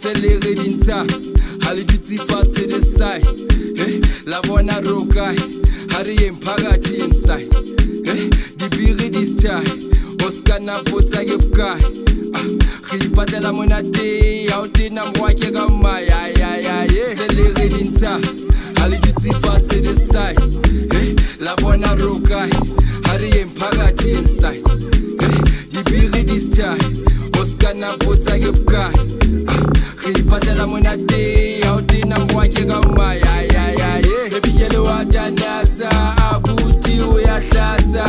selere dintsha ha le dutse fatshe the side la bona rokai ha re yeng phakathi inside dibiri distai oskana potsa ke bukai re ipatlela monate ha o tena moake ka maya selere dintsha ha le dutse fatshe the side la bona rokai ha re yeng phakathi inside dibiri distai oskana potsa ke bukai re ipatlela monate ha o tena moake ka maya ebikele wa janasa abuti o ya hlatsa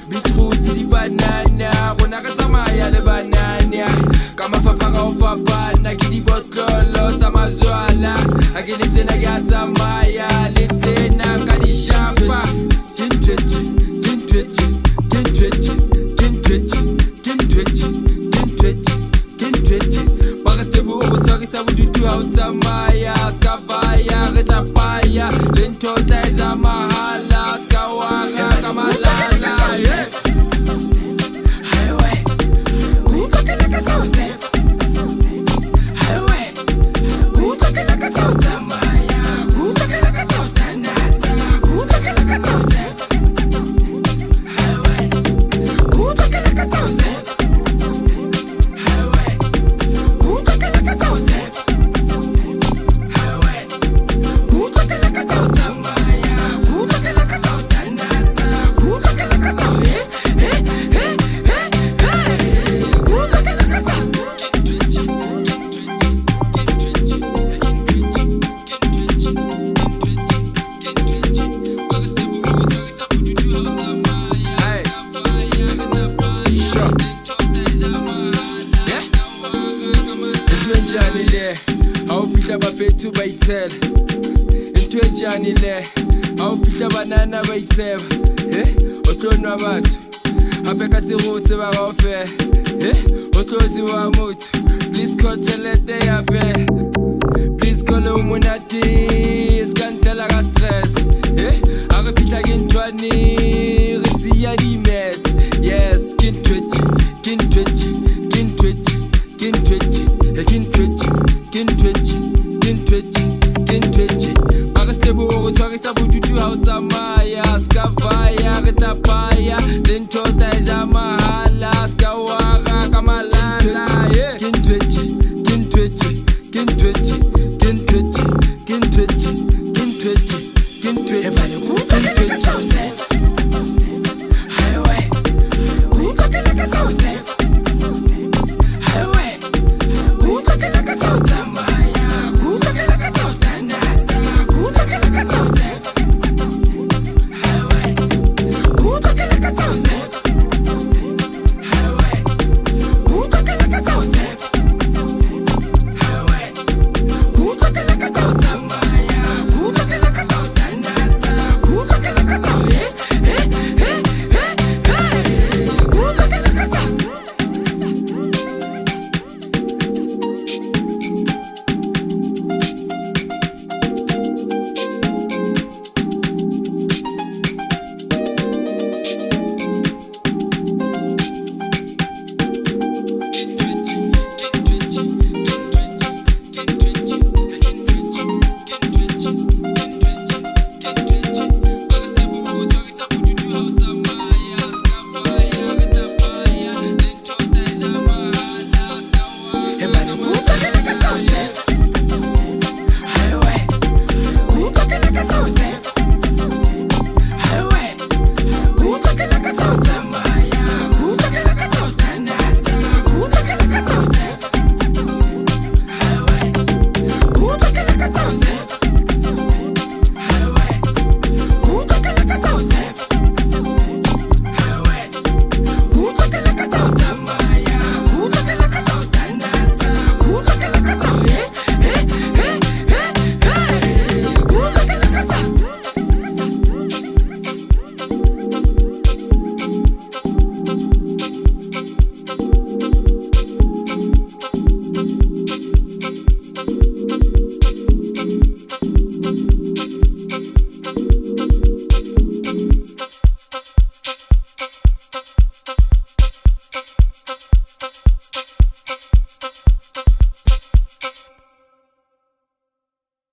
bitruti di banana rona ka tsamaya le banana ka mafapha ka o fapana ke di botlolo tsa mazwala a ke le tsena ke a tsamaya le tsena ka di shapa sa budutu ha o tsamaya ska vaya re tla paya le ntota e za mahala ska wara ka malala highway upakela ka tsa highway upakela ka tsa maya upakela ka tsa nasa upakela ka tsa highway upakela ka tsa How feel about fit to by tell into a journey le how feel banana by tell o tlono batho apeka se rotse ba ga ofe o tlozi wa motho please call telete ya fe please call o monate skantela ga stress a re fitla ke ntwane re sia di mess yes kin twitch ba re stebo go tshwarisa bodutu ha o tsamaya ska vaya re tla paya le ntota e ja mahala ska wara ka